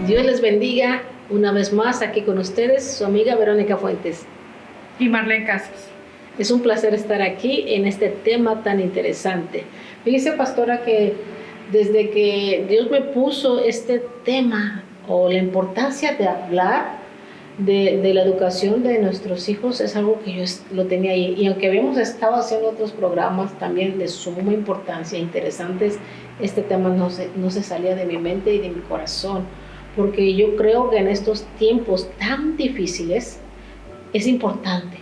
Dios les bendiga una vez más aquí con ustedes, su amiga Verónica Fuentes. Y Marlene Casas. Es un placer estar aquí en este tema tan interesante. Fíjese, pastora, que desde que Dios me puso este tema o la importancia de hablar de la educación de nuestros hijos, es algo que yo lo tenía ahí. Y aunque habíamos estado haciendo otros programas también de suma importancia, interesantes, este tema no se salía de mi mente y de mi corazón. Porque yo creo que en estos tiempos tan difíciles es importante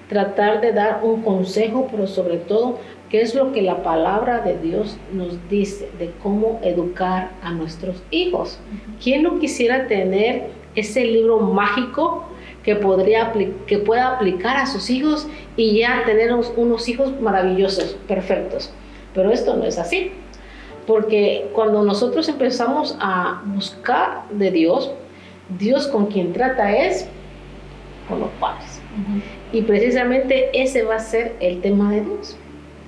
tratar de dar un consejo, pero sobre todo, qué es lo que la palabra de Dios nos dice de cómo educar a nuestros hijos. ¿Quién no quisiera tener ese libro mágico que pueda aplicar a sus hijos y ya tener unos hijos maravillosos, perfectos? Pero esto no es así. Porque cuando nosotros empezamos a buscar de Dios, Dios con quien trata es con los padres. Y precisamente ese va a ser el tema de Dios,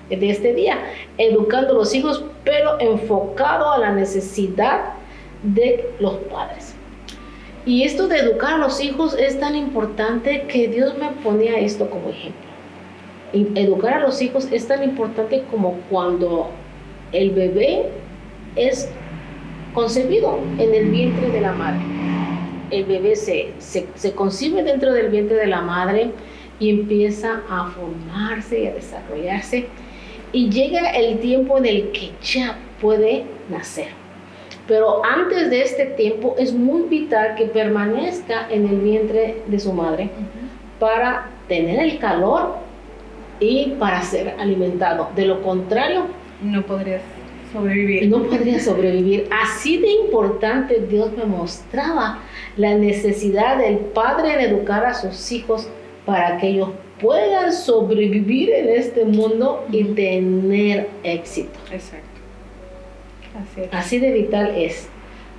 de este día, educando a los hijos, pero enfocado a la necesidad de los padres. Y esto de educar a los hijos es tan importante que Dios me ponía esto como ejemplo. Y educar a los hijos es tan importante como cuando el bebé es concebido en el vientre de la madre. El bebé se concibe dentro del vientre de la madre y empieza a formarse y a desarrollarse. Y llega el tiempo en el que ya puede nacer. Pero antes de este tiempo es muy vital que permanezca en el vientre de su madre para tener el calor y para ser alimentado. De lo contrario, no podrías sobrevivir. No podría sobrevivir. Así de importante Dios me mostraba la necesidad del padre en educar a sus hijos para que ellos puedan sobrevivir en este mundo y tener éxito. Exacto. Así es. Así de vital es.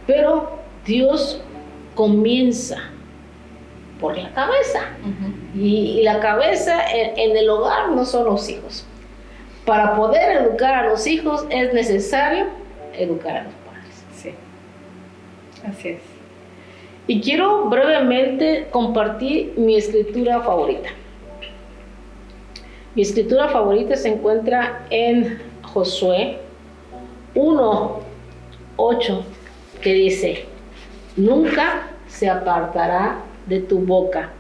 Pero Dios comienza por la cabeza. Y la cabeza en el hogar no son los hijos. Para poder educar a los hijos es necesario educar a los padres. Sí, así es. Y quiero brevemente compartir mi escritura favorita. Mi escritura favorita se encuentra en Josué 1:8, que dice: nunca se apartará de tu boca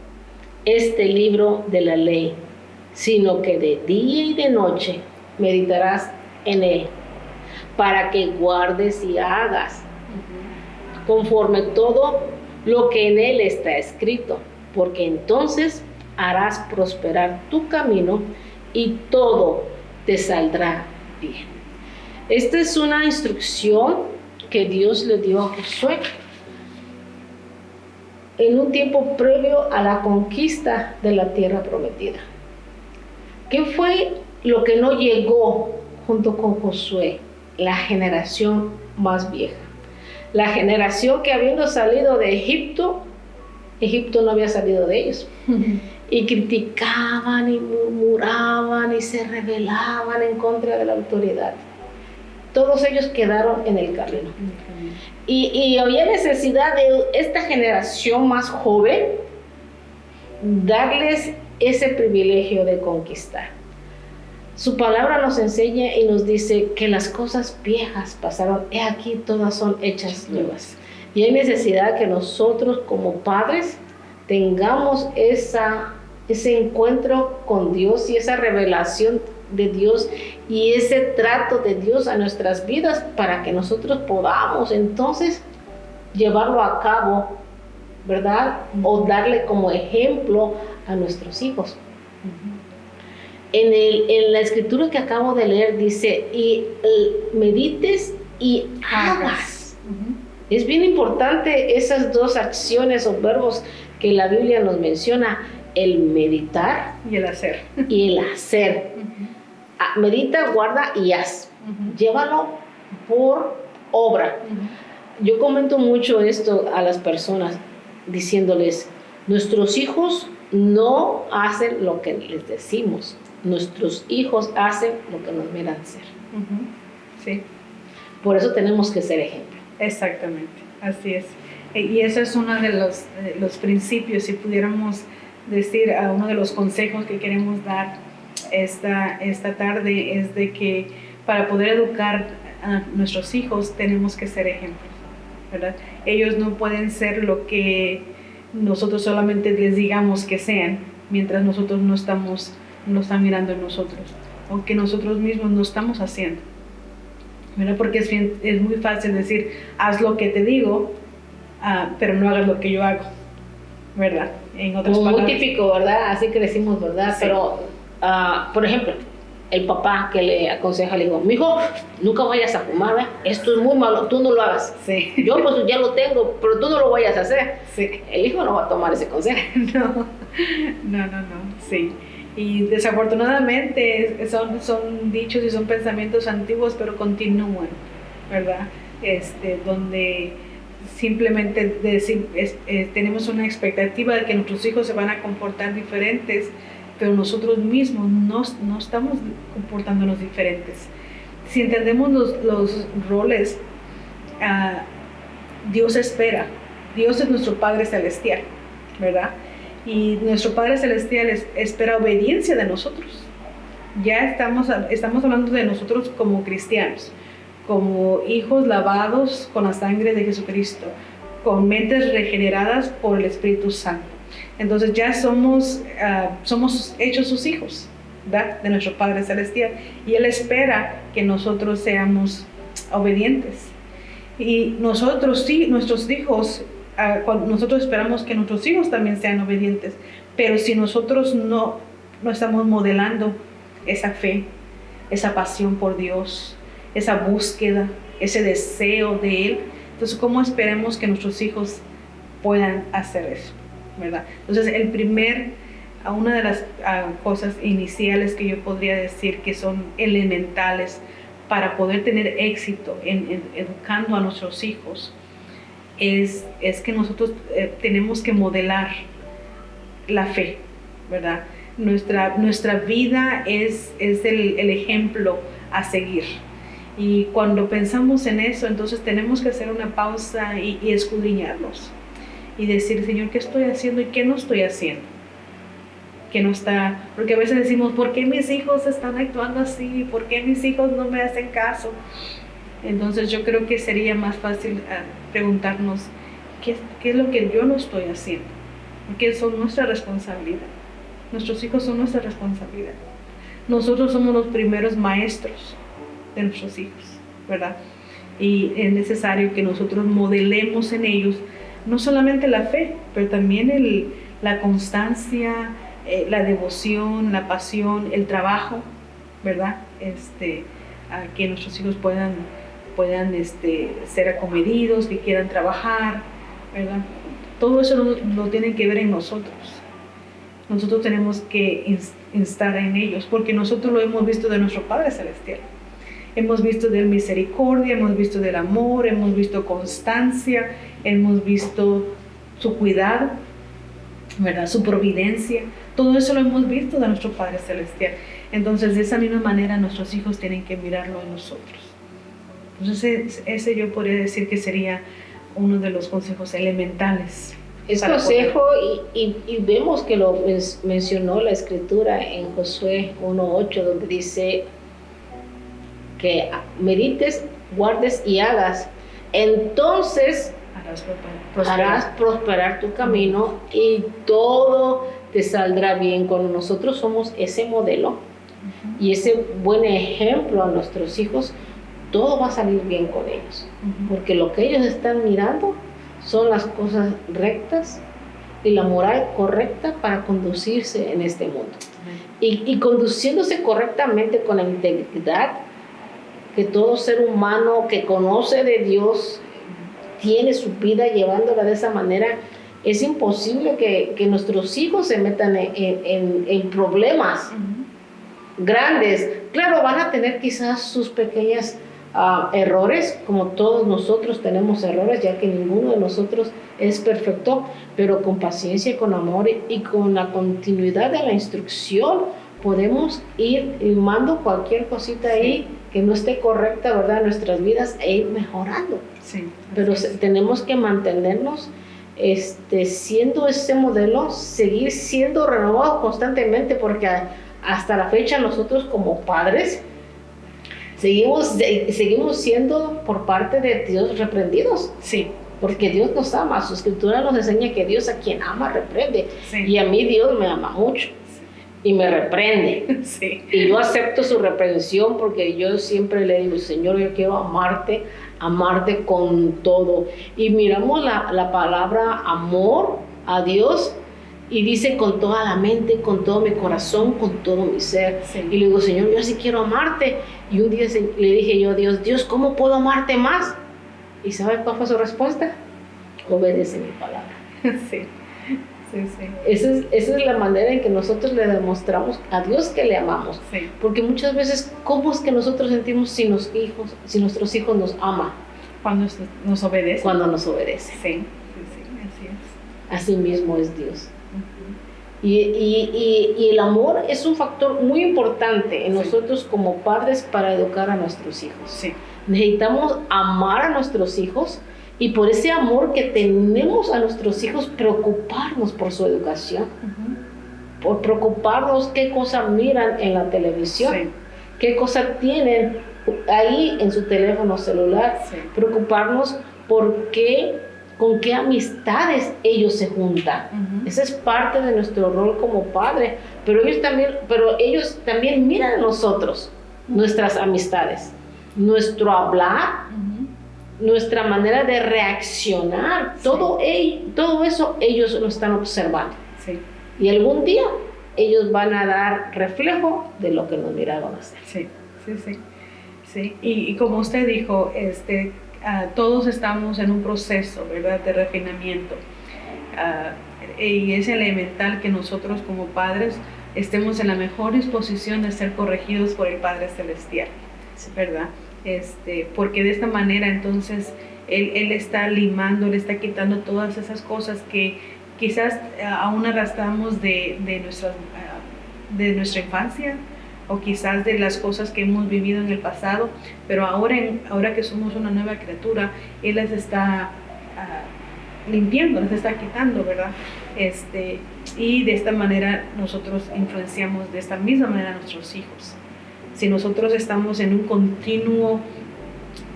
este libro de la ley, sino que de día y de noche meditarás en él, para que guardes y hagas conforme todo lo que en él está escrito, porque entonces harás prosperar tu camino y todo te saldrá bien. Esta es una instrucción que Dios le dio a Josué en un tiempo previo a la conquista de la tierra prometida. ¿Qué fue lo que no llegó junto con Josué? La generación más vieja. La generación que, habiendo salido de Egipto no había salido de ellos. Y criticaban y murmuraban y se rebelaban en contra de la autoridad. Todos ellos quedaron en el camino. Y había necesidad de esta generación más joven darles ese privilegio de conquistar. Su palabra nos enseña y nos dice que las cosas viejas pasaron, he aquí todas son hechas nuevas. Y hay necesidad que nosotros como padres tengamos ese encuentro con Dios y esa revelación de Dios y ese trato de Dios a nuestras vidas para que nosotros podamos entonces llevarlo a cabo, ¿verdad? O darle como ejemplo a nuestros hijos. En la escritura que acabo de leer dice, y medites y hagas. Es bien importante esas dos acciones o verbos que la Biblia nos menciona, el meditar y el hacer. Y el hacer. Medita, guarda y haz. Llévalo por obra. Yo comento mucho esto a las personas diciéndoles, nuestros hijos no hacen lo que les decimos, nuestros hijos hacen lo que nos miran hacer. Sí. Por eso tenemos que ser ejemplo. Exactamente, así es. Y ese es uno de los principios, si pudiéramos decir, a uno de los consejos que queremos dar esta tarde, es de que para poder educar a nuestros hijos tenemos que ser ejemplos, ¿verdad? Ellos no pueden ser lo que nosotros solamente les digamos que sean, mientras nosotros no están mirando en nosotros, o que nosotros mismos no estamos haciendo, ¿verdad? Porque es muy fácil decir, haz lo que te digo, pero no hagas lo que yo hago, ¿verdad? En otras palabras. Muy típico, ¿verdad? Así crecimos, ¿verdad? Sí. Pero, por ejemplo, el papá que le aconseja, le digo, mijo, nunca vayas a fumar, ¿verdad? Esto es muy malo, tú no lo hagas. Sí. Yo pues ya lo tengo, pero tú no lo vayas a hacer. Sí. El hijo no va a tomar ese consejo. No, sí. Y desafortunadamente son dichos y son pensamientos antiguos, pero continúan, ¿verdad? Donde simplemente tenemos una expectativa de que nuestros hijos se van a comportar diferentes, pero nosotros mismos no estamos comportándonos diferentes. Si entendemos los roles, Dios espera. Dios es nuestro Padre Celestial, ¿verdad? Y nuestro Padre Celestial espera obediencia de nosotros. Ya estamos hablando de nosotros como cristianos, como hijos lavados con la sangre de Jesucristo, con mentes regeneradas por el Espíritu Santo. Entonces ya somos hechos sus hijos, ¿verdad? De nuestro Padre Celestial. Y Él espera que nosotros seamos obedientes. Y nosotros, sí, nuestros hijos, nosotros esperamos que nuestros hijos también sean obedientes. Pero si nosotros no estamos modelando esa fe, esa pasión por Dios, esa búsqueda, ese deseo de Él, entonces ¿cómo esperamos que nuestros hijos puedan hacer eso? ¿Verdad? Entonces una de las cosas iniciales que yo podría decir que son elementales para poder tener éxito en educando a nuestros hijos es que nosotros tenemos que modelar la fe, ¿verdad? Nuestra vida es el ejemplo a seguir. Y cuando pensamos en eso, entonces tenemos que hacer una pausa y escudriñarnos y decir, Señor, ¿qué estoy haciendo y qué no estoy haciendo? Porque a veces decimos, ¿por qué mis hijos están actuando así? ¿Por qué mis hijos no me hacen caso? Entonces yo creo que sería más fácil preguntarnos, ¿qué es lo que yo no estoy haciendo? Porque son nuestra responsabilidad. Nuestros hijos son nuestra responsabilidad. Nosotros somos los primeros maestros de nuestros hijos, ¿verdad? Y es necesario que nosotros modelemos en ellos no solamente la fe, pero también la constancia, la devoción, la pasión, el trabajo, ¿verdad? A que nuestros hijos puedan ser acomedidos, que quieran trabajar, ¿verdad? Todo eso lo tienen que ver en nosotros. Nosotros tenemos que instar en ellos, porque nosotros lo hemos visto de nuestro Padre Celestial. Hemos visto de misericordia, hemos visto del amor, hemos visto constancia, hemos visto su cuidado, ¿verdad? Su providencia. Todo eso lo hemos visto de nuestro Padre Celestial. Entonces, de esa misma manera, nuestros hijos tienen que mirarlo en nosotros. Entonces, ese yo podría decir que sería uno de los consejos elementales. Es consejo y vemos que lo mencionó la Escritura en Josué 1:8, donde dice que medites, guardes y hagas. Entonces harás prosperar tu camino y todo te saldrá bien. Cuando nosotros somos ese modelo y ese buen ejemplo a nuestros hijos, todo va a salir bien con ellos, porque lo que ellos están mirando son las cosas rectas y la moral correcta para conducirse en este mundo. Y conduciéndose correctamente con la integridad que todo ser humano que conoce de Dios tiene su vida llevándola de esa manera, es imposible que nuestros hijos se metan en problemas grandes. Claro, van a tener quizás sus pequeñas errores, como todos nosotros tenemos errores, ya que ninguno de nosotros es perfecto, pero con paciencia, con amor y con la continuidad de la instrucción podemos ir limando cualquier cosita ahí que no esté correcta, ¿verdad?, en nuestras vidas e ir mejorando. Sí, Pero tenemos que mantenernos siendo ese modelo, seguir siendo renovados constantemente, porque hasta la fecha nosotros como padres seguimos siendo por parte de Dios reprendidos. Sí. Porque Dios nos ama, su escritura nos enseña que Dios a quien ama reprende. Sí. Y a mí Dios me ama mucho y me reprende. Sí. Y yo acepto su reprensión porque yo siempre le digo, Señor, yo quiero amarte con todo. Y miramos la palabra amor a Dios y dice con toda la mente, con todo mi corazón, con todo mi ser. Sí. Y le digo, Señor, yo sí quiero amarte. Y un día le dije yo a Dios, Dios, ¿cómo puedo amarte más? ¿Y sabe cuál fue su respuesta? Obedece mi palabra. Sí. Sí, sí. Esa es la manera en que nosotros le demostramos a Dios que le amamos. Sí. Porque muchas veces, ¿cómo es que nosotros sentimos si nuestros hijos nos aman? Cuando nos obedece. Cuando nos obedece. Sí, sí, sí, así es. Así mismo es Dios. Uh-huh. Y el amor es un factor muy importante en Sí. nosotros como padres para educar a nuestros hijos. Sí. Necesitamos amar a nuestros hijos y por ese amor que tenemos a nuestros hijos preocuparnos por su educación, Uh-huh. por preocuparnos qué cosas miran en la televisión, Sí. qué cosas tienen ahí en su teléfono celular, Sí. preocuparnos con qué amistades ellos se juntan. Uh-huh. Esa es parte de nuestro rol como padre, pero ellos también miran a nosotros, nuestras amistades, nuestro hablar, Uh-huh. nuestra manera de reaccionar, Sí. todo eso ellos lo están observando. Sí. Y algún día ellos van a dar reflejo de lo que nos miraron hacer. Sí, sí, sí. Sí. Y como usted dijo, todos estamos en un proceso, ¿verdad?, de refinamiento. Y es elemental que nosotros como padres estemos en la mejor disposición de ser corregidos por el Padre Celestial, ¿verdad? Porque de esta manera entonces Él está limando, Él está quitando todas esas cosas que quizás aún arrastramos de nuestra infancia, o quizás de las cosas que hemos vivido en el pasado, pero ahora que somos una nueva criatura, Él las está limpiando, las está quitando, ¿verdad? Y de esta manera nosotros influenciamos de esta misma manera a nuestros hijos. Si nosotros estamos en un continuo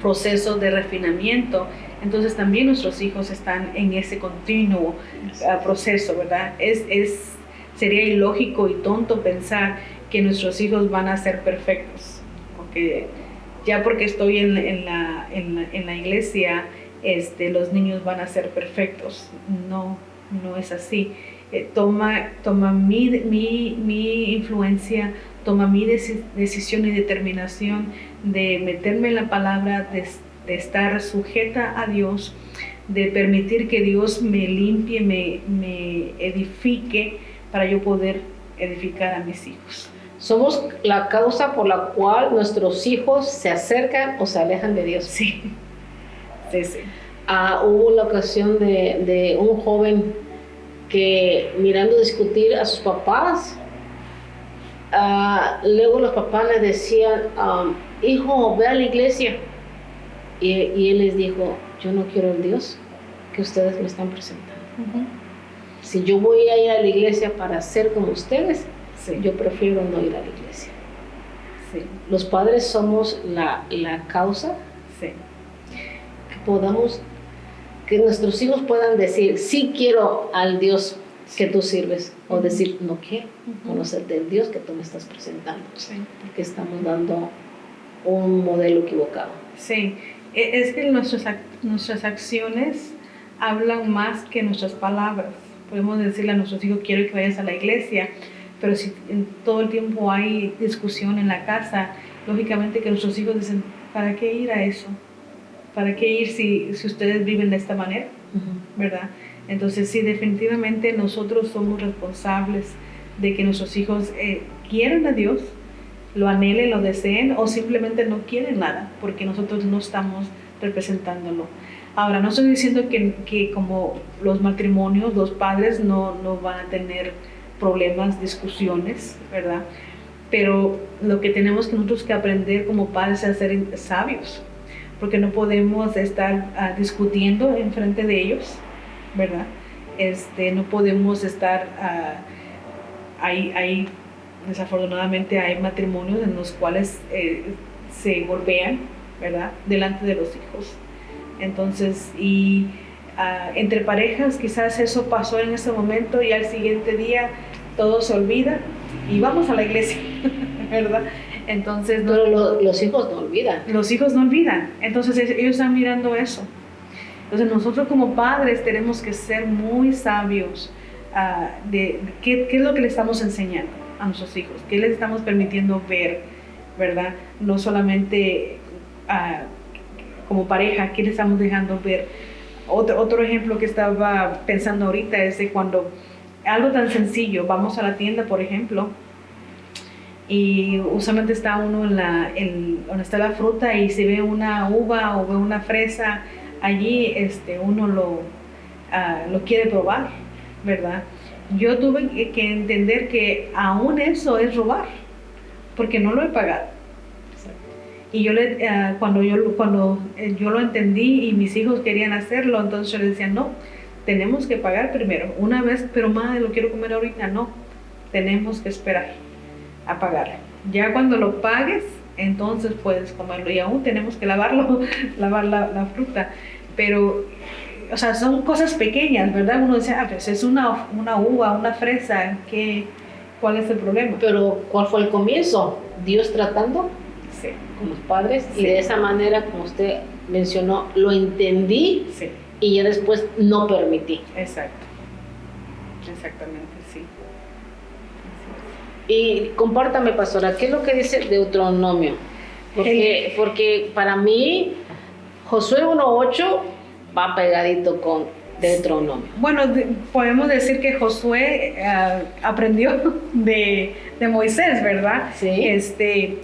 proceso de refinamiento, entonces también nuestros hijos están en ese continuo proceso, ¿verdad? Sería ilógico y tonto pensar que nuestros hijos van a ser perfectos, porque ya porque estoy en la iglesia, los niños van a ser perfectos. No es así. Toma mi influencia, toma mi decisión y determinación de meterme en la palabra, de estar sujeta a Dios, de permitir que Dios me limpie, me edifique para yo poder edificar a mis hijos. Somos la causa por la cual nuestros hijos se acercan o se alejan de Dios. Sí, sí, sí. Hubo la ocasión de un joven que mirando discutir a sus papás, luego los papás le decían, hijo, ve a la iglesia. Y él les dijo, yo no quiero el Dios que ustedes me están presentando. Uh-huh. Si yo voy a ir a la iglesia para ser como ustedes, Sí. yo prefiero no ir a la iglesia. Sí. Los padres somos la causa Sí. que nuestros hijos puedan decir, sí quiero al Dios que tú sirves, o decir, no quiero conocer del Dios que tú me estás presentando, Sí. porque estamos dando un modelo equivocado. Sí. Es que nuestras acciones hablan más que nuestras palabras. Podemos decirle a nuestros hijos, quiero que vayas a la iglesia, pero si todo el tiempo hay discusión en la casa, lógicamente que nuestros hijos dicen, ¿para qué ir a eso? ¿Para qué ir si ustedes viven de esta manera? ¿Verdad? Entonces sí, definitivamente nosotros somos responsables de que nuestros hijos quieran a Dios, lo anhelen, lo deseen, o simplemente no quieren nada, porque nosotros no estamos representándolo. Ahora, no estoy diciendo que como los matrimonios, los padres no van a tener problemas, discusiones, ¿verdad? pero lo que tenemos que nosotros que aprender como padres es a ser sabios, porque no podemos estar discutiendo en frente de ellos, ¿verdad? No podemos estar ahí, desafortunadamente hay matrimonios en los cuales se golpean, ¿verdad? Delante de los hijos. Entonces, entre parejas quizás eso pasó en ese momento y al siguiente día todo se olvida y vamos a la iglesia, ¿verdad? Entonces, pero los hijos no olvidan. Los hijos no olvidan. Entonces ellos están mirando eso. Entonces nosotros como padres tenemos que ser muy sabios de qué es lo que le estamos enseñando a nuestros hijos, qué les estamos permitiendo ver, ¿verdad? No solamente como pareja, qué les estamos dejando ver. Otro ejemplo que estaba pensando ahorita es de cuando algo tan sencillo, vamos a la tienda, por ejemplo, y usualmente está uno donde está la fruta y se ve una uva o ve una fresa allí, uno lo quiere probar, ¿verdad? Yo tuve que entender que aún eso es robar, porque no lo he pagado. Y cuando yo lo entendí y mis hijos querían hacerlo, entonces yo les decía, no, tenemos que pagar primero. Una vez, pero madre, lo quiero comer ahorita, no, tenemos que esperar a pagar. Ya cuando lo pagues, entonces puedes comerlo. Y aún tenemos que lavar la fruta. Pero, o sea, son cosas pequeñas, ¿verdad? Uno dice, pues es una uva, una fresa, ¿cuál es el problema? Pero, ¿cuál fue el comienzo? Dios tratando con los padres, y de esa manera, como usted mencionó, lo entendí, y ya después no permití. Exactamente, sí. Y compártame, pastora, ¿qué es lo que dice Deuteronomio? Porque para mí Josué 1:8 va pegadito con Deuteronomio. Bueno, podemos decir que Josué aprendió de Moisés, ¿verdad? Sí.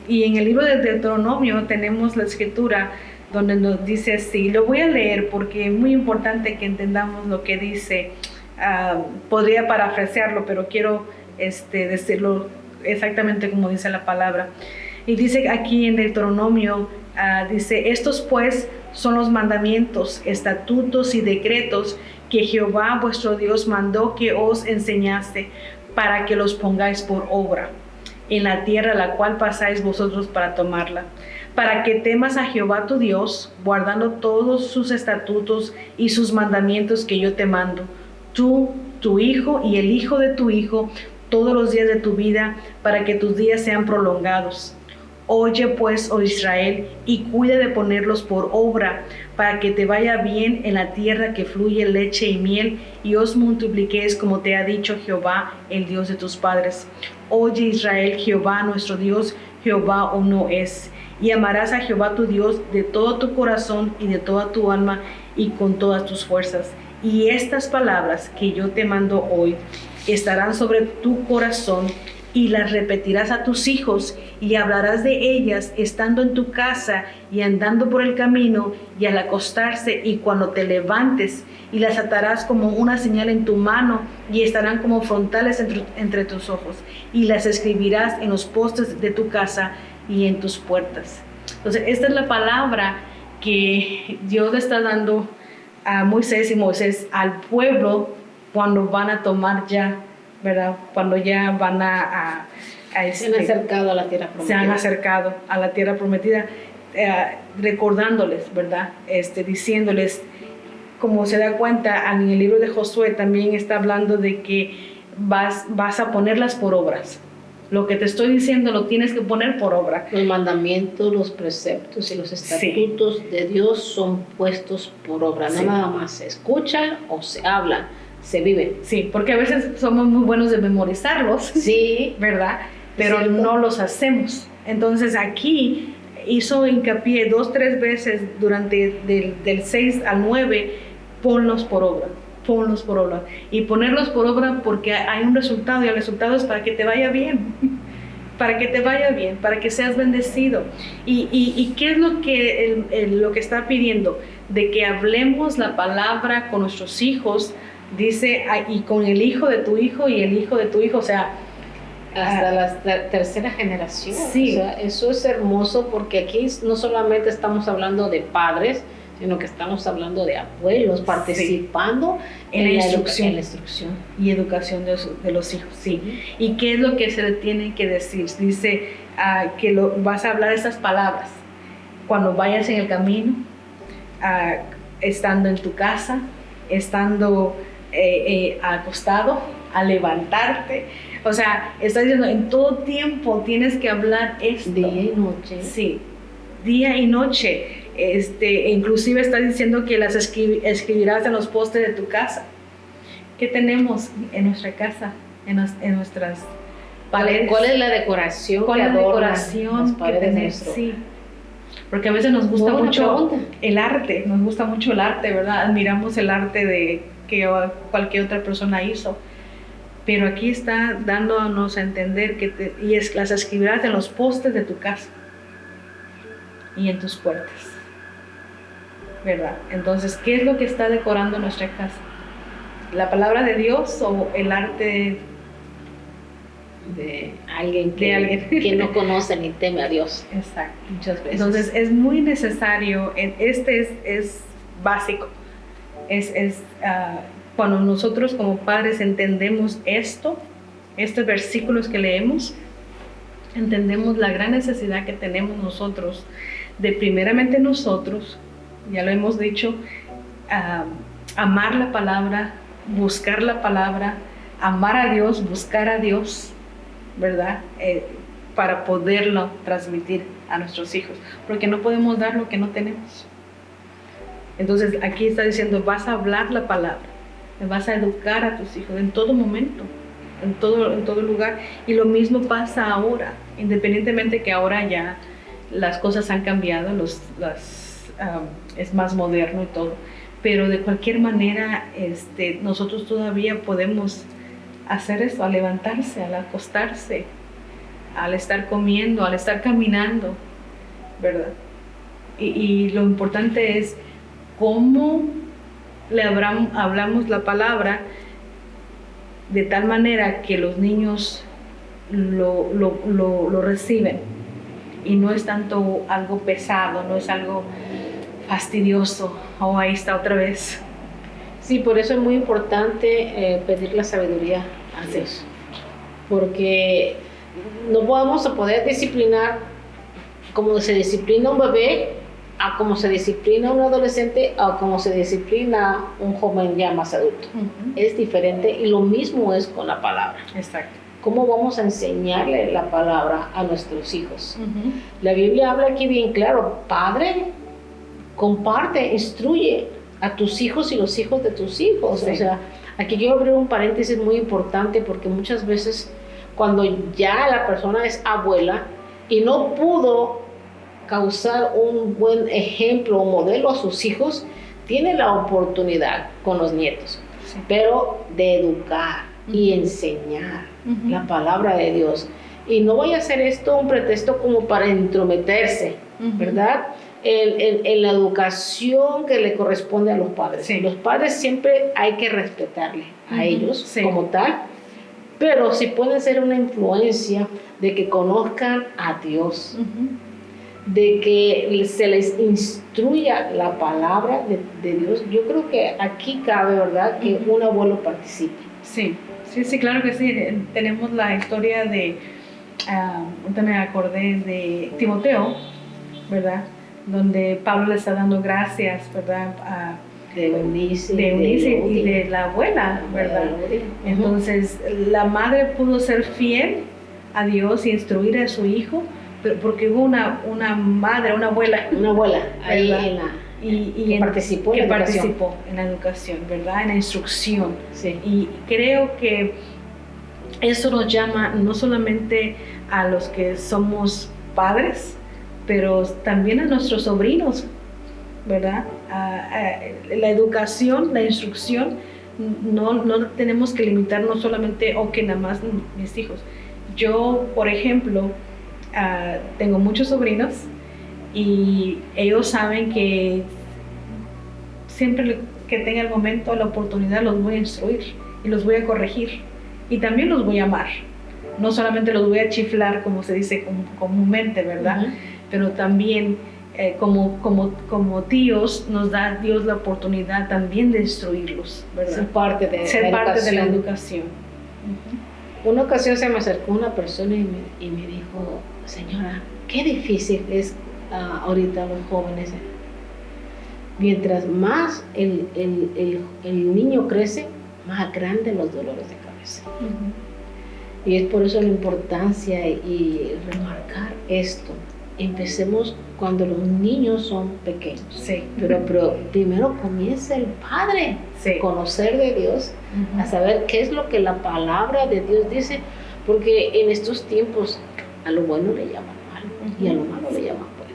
Y en el libro de Deuteronomio tenemos la escritura donde nos dice así. Lo voy a leer porque es muy importante que entendamos lo que dice. Podría parafrasearlo, pero quiero decirlo exactamente como dice la palabra. Y dice aquí en Deuteronomio, dice, estos pues son los mandamientos, estatutos y decretos que Jehová vuestro Dios mandó que os enseñase, para que los pongáis por obra en la tierra a la cual pasáis vosotros para tomarla, para que temas a Jehová tu Dios, guardando todos sus estatutos y sus mandamientos que yo te mando, tú, tu hijo y el hijo de tu hijo, todos los días de tu vida, para que tus días sean prolongados. Oye pues, oh Israel, y cuida de ponerlos por obra, para que te vaya bien en la tierra que fluye leche y miel, y os multipliquéis como te ha dicho Jehová, el Dios de tus padres. Oye Israel, Jehová nuestro Dios, Jehová uno es. Y amarás a Jehová tu Dios de todo tu corazón y de toda tu alma y con todas tus fuerzas. Y estas palabras que yo te mando hoy estarán sobre tu corazón, y las repetirás a tus hijos, y hablarás de ellas estando en tu casa y andando por el camino y al acostarse y cuando te levantes, y las atarás como una señal en tu mano y estarán como frontales entre tus ojos, y las escribirás en los postes de tu casa y en tus puertas. Entonces esta es la palabra que Dios le está dando a Moisés y Moisés al pueblo cuando van a tomar ya, ¿verdad? Cuando ya van se han acercado a la tierra prometida. Se han acercado a la tierra prometida, recordándoles, ¿verdad? Diciéndoles, como se da cuenta en el libro de Josué también está hablando de que vas a ponerlas por obras. Lo que te estoy diciendo lo tienes que poner por obra. Los mandamientos, los preceptos y los estatutos de Dios son puestos por obra. No nada más se escuchan o se hablan, se viven. Sí, porque a veces somos muy buenos de memorizarlos. Sí. ¿Verdad? Pero no los hacemos. Entonces aquí hizo hincapié 2-3 veces durante del 6 al 9, ponlos por obra. Y ponerlos por obra porque hay un resultado, y el resultado es para que te vaya bien, para que seas bendecido. ¿Y qué es lo que está pidiendo? De que hablemos la palabra con nuestros hijos, dice, y con el hijo de tu hijo y el hijo de tu hijo. O sea, hasta la tercera generación. Sí. O sea, eso es hermoso porque aquí no solamente estamos hablando de padres, sino que estamos hablando de abuelos participando en la instrucción. En la instrucción y educación de los hijos. Sí. ¿Y qué es lo que se le tiene que decir? Dice que vas a hablar esas palabras cuando vayas en el camino, estando en tu casa, estando acostado, a levantarte. O sea, está diciendo, en todo tiempo tienes que hablar esto. Día y noche. Sí, día y noche. Inclusive está diciendo que las escribirás en los postes de tu casa. ¿Qué tenemos en nuestra casa, en nuestras paredes? ¿Cuál es la decoración? ¿Cuál es la decoración que tenemos? Sí. Porque a veces nos gusta mucho el arte, ¿verdad? Admiramos el arte que cualquier otra persona hizo. Pero aquí está dándonos a entender que las escribirás en los postes de tu casa y en tus puertas, ¿verdad? Entonces, ¿qué es lo que está decorando nuestra casa? ¿La palabra de Dios o el arte de alguien que no conoce ni teme a Dios? Exacto. Muchas veces. Entonces, es muy necesario, es básico, cuando nosotros como padres entendemos estos versículos que leemos, entendemos la gran necesidad que tenemos nosotros de primeramente nosotros, ya lo hemos dicho, amar la palabra, buscar la palabra, amar a Dios, buscar a Dios, ¿verdad? Para poderlo transmitir a nuestros hijos, porque no podemos dar lo que no tenemos. Entonces aquí está diciendo, vas a hablar la palabra, vas a educar a tus hijos en todo momento, en todo lugar. Y lo mismo pasa ahora, independientemente que ahora ya las cosas han cambiado, es más moderno y todo, pero de cualquier manera nosotros todavía podemos hacer eso, al levantarse, al acostarse, al estar comiendo, al estar caminando, ¿verdad? Y lo importante es cómo le hablamos la palabra de tal manera que los niños lo reciben, y no es tanto algo pesado, no es algo fastidioso. Ahí está otra vez. Sí, por eso es muy importante pedir la sabiduría a Dios, porque no vamos a poder disciplinar como se disciplina un bebé, a como se disciplina un adolescente, a como se disciplina un joven ya más adulto. Uh-huh. Es diferente, y lo mismo es con la palabra. Exacto. ¿Cómo vamos a enseñarle la palabra a nuestros hijos? Uh-huh. La Biblia habla aquí bien claro: padre, comparte, instruye a tus hijos y los hijos de tus hijos. Sí. O sea, aquí quiero abrir un paréntesis muy importante, porque muchas veces cuando ya la persona es abuela y no pudo causar un buen ejemplo o modelo a sus hijos, tiene la oportunidad con los nietos, sí, pero de educar y enseñar la palabra de Dios. Y no vaya a ser esto un pretexto como para entrometerse, ¿verdad? En la educación que le corresponde a los padres. Sí. Los padres siempre hay que respetarle a ellos, sí, como tal, pero sí pueden ser una influencia de que conozcan a Dios, de que se les instruya la palabra de Dios. Yo creo que aquí cabe, ¿verdad?, que un abuelo participe. Sí, sí, sí, claro que sí. Tenemos la historia de, ahorita me acordé de Timoteo, ¿verdad?, donde Pablo le está dando gracias, ¿verdad?, de Eunice y de la abuela, ¿verdad? Entonces, la madre pudo ser fiel a Dios y instruir a su hijo, pero porque hubo una madre, una abuela ahí que participó en la educación, ¿verdad? En la instrucción. Sí. Y creo que eso nos llama no solamente a los que somos padres, pero también a nuestros sobrinos, ¿verdad? La educación, la instrucción, no tenemos que limitarnos solamente, que nada más mis hijos. Yo, por ejemplo, tengo muchos sobrinos, y ellos saben que siempre que tenga el momento, la oportunidad, los voy a instruir y los voy a corregir, y también los voy a amar, no solamente los voy a chiflar, como se dice comúnmente, ¿verdad? Pero también como tíos nos da Dios la oportunidad también de instruirlos, ¿verdad? Ser parte de la educación. Una ocasión se me acercó una persona y me dijo, señora, qué difícil es ahorita los jóvenes. Mientras más el niño crece, más grandes los dolores de cabeza. Y es por eso la importancia y remarcar esto. Empecemos cuando los niños son pequeños. Sí. Pero primero comienza el padre a conocer de Dios, a saber qué es lo que la palabra de Dios dice, porque en estos tiempos a lo bueno le llaman malo y a lo malo le llaman bueno.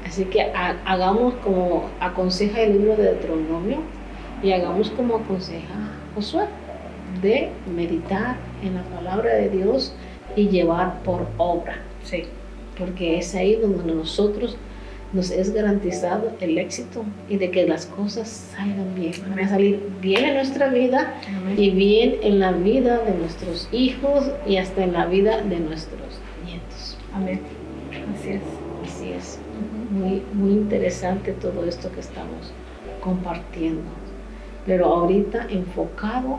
Así que hagamos como aconseja el libro de Deuteronomio y hagamos como aconseja Josué, de meditar en la palabra de Dios y llevar por obra. Sí. Porque es ahí donde nosotros nos es garantizado el éxito y de que las cosas salgan bien. Van a salir bien en nuestra vida. Amén. Y bien en la vida de nuestros hijos y hasta en la vida de nuestros nietos. Amén. Así es. Así es. Muy, muy interesante todo esto que estamos compartiendo. Pero ahorita enfocado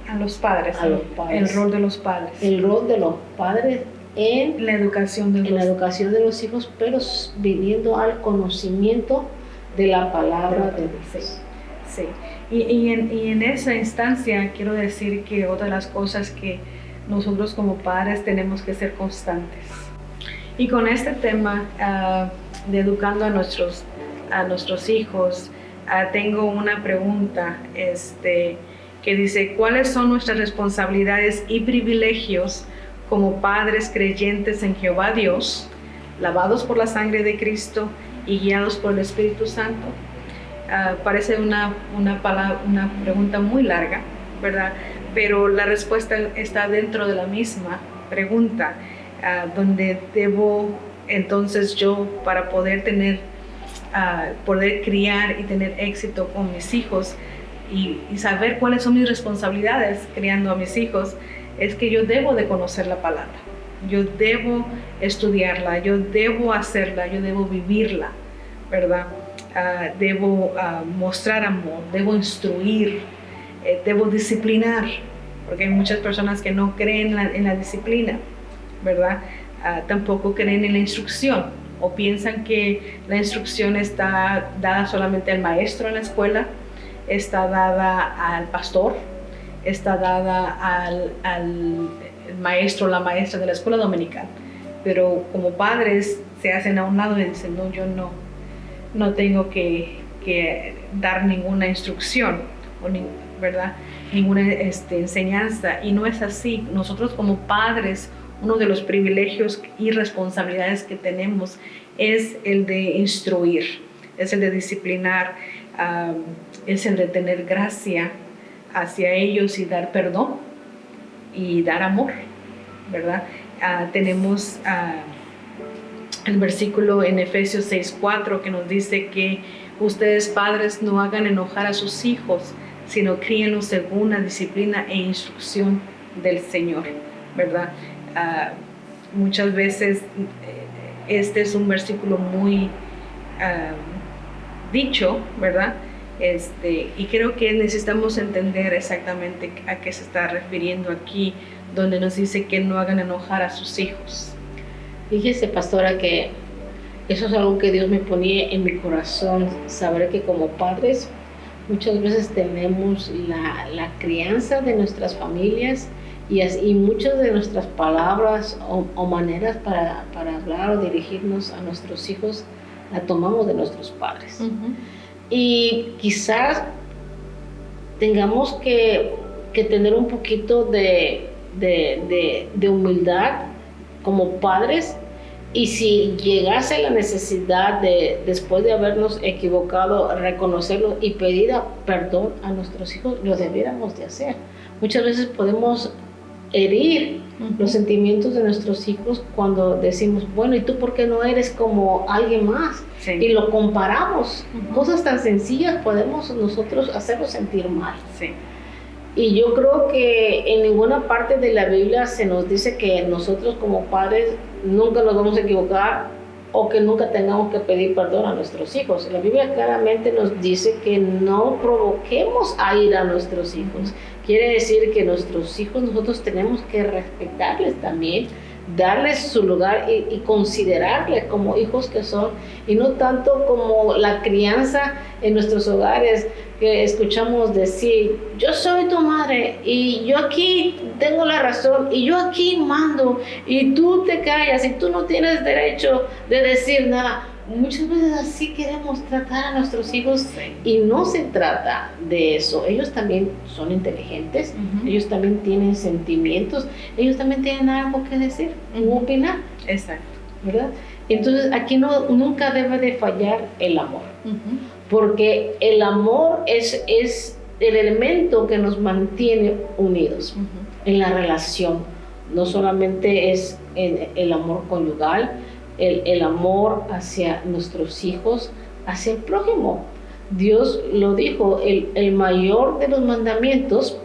a los padres. El rol de los padres. El rol de los padres en la educación de los hijos, pero viniendo al conocimiento de la palabra de Dios. Sí. Y en esa instancia quiero decir que otra de las cosas que nosotros como padres tenemos que ser constantes. Y con este tema de educando a nuestros hijos, tengo una pregunta que dice, ¿cuáles son nuestras responsabilidades y privilegios como padres creyentes en Jehová Dios, lavados por la sangre de Cristo y guiados por el Espíritu Santo? Parece una pregunta muy larga, ¿verdad? Pero la respuesta está dentro de la misma pregunta, donde debo entonces yo, para poder criar y tener éxito con mis hijos y saber cuáles son mis responsabilidades criando a mis hijos, es que yo debo de conocer la palabra, yo debo estudiarla, yo debo hacerla, yo debo vivirla, ¿verdad? Debo mostrar amor, debo instruir, debo disciplinar, porque hay muchas personas que no creen en la disciplina, ¿verdad? Tampoco creen en la instrucción o piensan que la instrucción está dada solamente al maestro en la escuela, está dada al pastor, está dada al maestro o la maestra de la escuela dominical, pero como padres se hacen a un lado y dicen, no, yo no tengo que dar ninguna instrucción, ¿verdad? Ninguna enseñanza, y no es así. Nosotros como padres, uno de los privilegios y responsabilidades que tenemos es el de instruir, es el de disciplinar, es el de tener gracia hacia ellos y dar perdón y dar amor, ¿verdad? Tenemos el versículo en Efesios 6:4 que nos dice que ustedes padres no hagan enojar a sus hijos, sino críenlos según la disciplina e instrucción del Señor, ¿verdad? Muchas veces este es un versículo muy dicho, ¿verdad? Y creo que necesitamos entender exactamente a qué se está refiriendo aquí, donde nos dice que no hagan enojar a sus hijos. Fíjese, pastora, que eso es algo que Dios me ponía en mi corazón, saber que como padres muchas veces tenemos la crianza de nuestras familias y muchas de nuestras palabras o maneras para hablar o dirigirnos a nuestros hijos la tomamos de nuestros padres. Y quizás tengamos que tener un poquito de humildad como padres, y si llegase la necesidad de, después de habernos equivocado, reconocerlo y pedir perdón a nuestros hijos, lo debiéramos de hacer. Muchas veces podemos herir los sentimientos de nuestros hijos cuando decimos, bueno, ¿y tú por qué no eres como alguien más? Sí. Y lo comparamos. Cosas tan sencillas podemos nosotros hacerlos sentir mal. Sí. Y yo creo que en ninguna parte de la Biblia se nos dice que nosotros como padres nunca nos vamos a equivocar o que nunca tengamos que pedir perdón a nuestros hijos. La Biblia claramente nos dice que no provoquemos a ir a nuestros hijos. Quiere decir que nuestros hijos nosotros tenemos que respetarles también, darles su lugar y considerarles como hijos que son, y no tanto como la crianza en nuestros hogares que escuchamos decir: yo soy tu madre y yo aquí tengo la razón y yo aquí mando y tú te callas y tú no tienes derecho de decir nada. Muchas veces así queremos tratar a nuestros hijos, y no se trata de eso. Ellos también son inteligentes, ellos también tienen sentimientos, ellos también tienen algo que decir, opinar. Exacto. ¿Verdad? Entonces aquí nunca debe de fallar el amor, porque el amor es el elemento que nos mantiene unidos en la relación. No solamente es el amor conyugal, el amor hacia nuestros hijos, hacia el prójimo. Dios lo dijo, el mayor de los mandamientos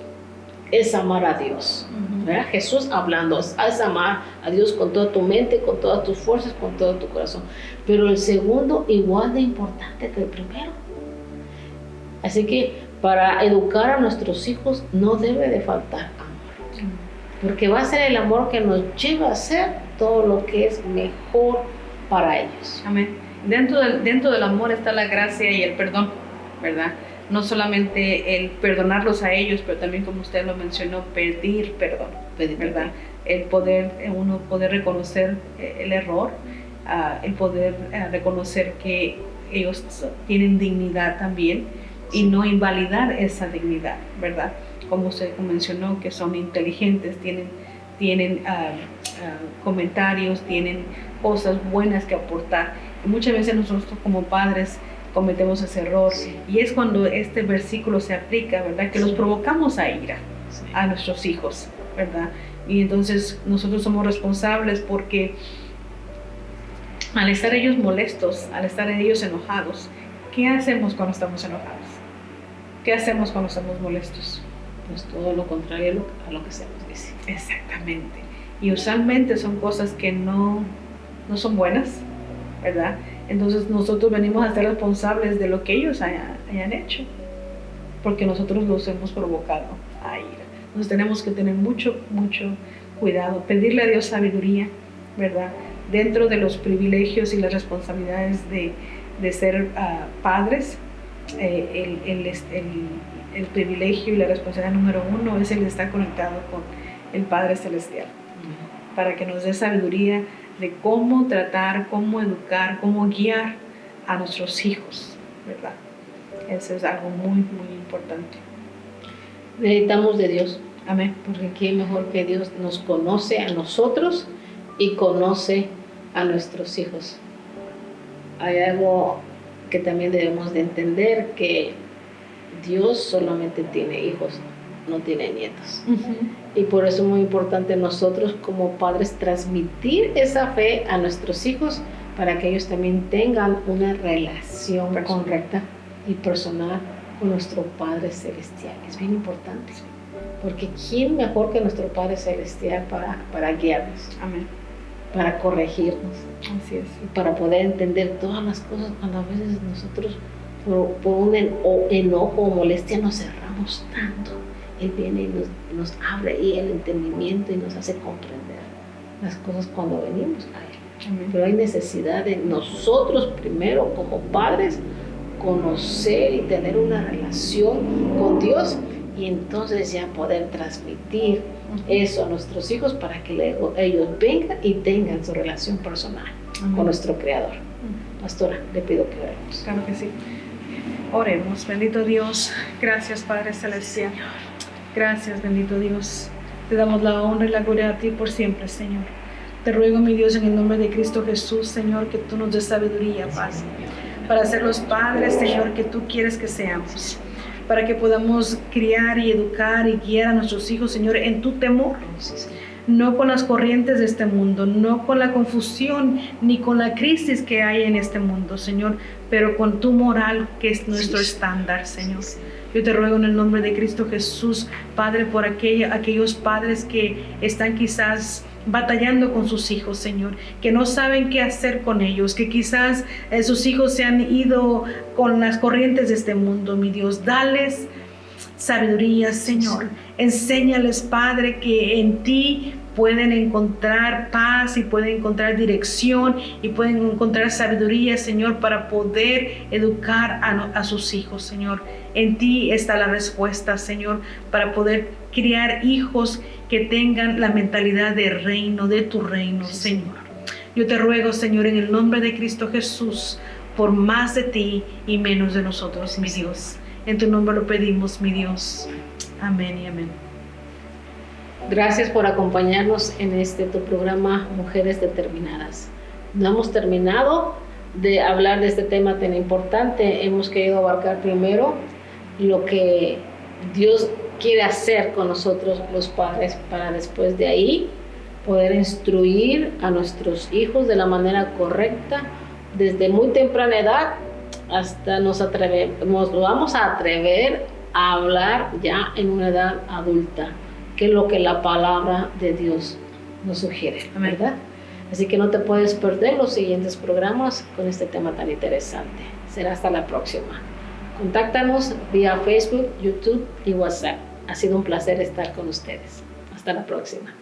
es amar a Dios. ¿Verdad? Jesús hablando, es amar a Dios con toda tu mente, con todas tus fuerzas, con todo tu corazón. Pero el segundo igual de importante que el primero. Así que para educar a nuestros hijos no debe de faltar amor, porque va a ser el amor que nos lleva a hacer todo lo que es mejor para ellos. Amén. Dentro del amor está la gracia y el perdón, ¿verdad? No solamente el perdonarlos a ellos, pero también, como usted lo mencionó, pedir perdón, ¿verdad? Uno poder reconocer el error, el poder reconocer que ellos tienen dignidad también, y no invalidar esa dignidad, ¿verdad? Como usted mencionó, que son inteligentes, tienen comentarios, tienen cosas buenas que aportar. Y muchas veces nosotros como padres cometemos ese error, y es cuando este versículo se aplica, ¿verdad? Que los provocamos a ira a nuestros hijos, ¿verdad? Y entonces nosotros somos responsables, porque al estar ellos molestos, al estar ellos enojados, ¿qué hacemos cuando estamos enojados? ¿Qué hacemos cuando estamos molestos? Pues todo lo contrario a lo que se nos dice. Exactamente. Y usualmente son cosas que no son buenas, ¿verdad? Entonces nosotros venimos a ser responsables de lo que ellos hayan hecho, porque nosotros los hemos provocado a ira. Entonces tenemos que tener mucho cuidado, pedirle a Dios sabiduría, ¿verdad? Dentro de los privilegios y las responsabilidades de ser padres, el privilegio y la responsabilidad número uno es el de estar conectado con el Padre Celestial, para que nos dé sabiduría de cómo tratar, cómo educar, cómo guiar a nuestros hijos, ¿verdad? Eso es algo muy importante. Necesitamos de Dios. Amén. Porque qué mejor que Dios nos conoce a nosotros y conoce a nuestros hijos. Hay algo que también debemos de entender, que Dios solamente tiene hijos, no tiene nietos. Y por eso es muy importante nosotros como padres transmitir esa fe a nuestros hijos, para que ellos también tengan una relación correcta y personal con nuestro Padre Celestial. Es bien importante, porque ¿quién mejor que nuestro Padre Celestial para guiarnos? Amén. Para corregirnos. Así es. Y para poder entender todas las cosas, cuando a veces nosotros por un enojo o molestia nos cerramos tanto. Él viene y nos abre y el entendimiento y nos hace comprender las cosas cuando venimos a Él. Amén. Pero hay necesidad de nosotros primero como padres conocer y tener una relación con Dios, y entonces ya poder transmitir eso a nuestros hijos, para que luego ellos vengan y tengan su relación personal con nuestro Creador. Pastora, le pido que oremos. Claro que sí. Oremos. Bendito Dios, gracias Padre Celestial. Gracias, bendito Dios. Te damos la honra y la gloria a ti por siempre, Señor. Te ruego, mi Dios, en el nombre de Cristo Jesús, Señor, que tú nos des sabiduría, paz, para ser los padres, Señor, que tú quieres que seamos, para que podamos criar y educar y guiar a nuestros hijos, Señor, en tu temor. no con las corrientes de este mundo, no con la confusión ni con la crisis que hay en este mundo, Señor, pero con tu moral, que es nuestro estándar, Señor. Yo te ruego en el nombre de Cristo Jesús, Padre, por aquellos padres que están quizás batallando con sus hijos, Señor, que no saben qué hacer con ellos, que quizás sus hijos se han ido con las corrientes de este mundo, mi Dios. Dales sabiduría, Señor. Enséñales, Padre, que en ti pueden encontrar paz y pueden encontrar dirección y pueden encontrar sabiduría, Señor, para poder educar a sus hijos, Señor. En ti está la respuesta, Señor, para poder criar hijos que tengan la mentalidad de reino, de tu reino, Señor. Yo te ruego, Señor, en el nombre de Cristo Jesús, por más de ti y menos de nosotros, mi Dios. En tu nombre lo pedimos, mi Dios. Amén y amén. Gracias por acompañarnos en tu programa Mujeres Determinadas. No hemos terminado de hablar de este tema tan importante. Hemos querido abarcar primero lo que Dios quiere hacer con nosotros los padres, para después de ahí poder instruir a nuestros hijos de la manera correcta desde muy temprana edad hasta lo vamos a atrever a hablar ya en una edad adulta, que es lo que la palabra de Dios nos sugiere, ¿verdad? Así que no te puedes perder los siguientes programas con este tema tan interesante. Será hasta la próxima. Contáctanos vía Facebook, YouTube y WhatsApp. Ha sido un placer estar con ustedes. Hasta la próxima.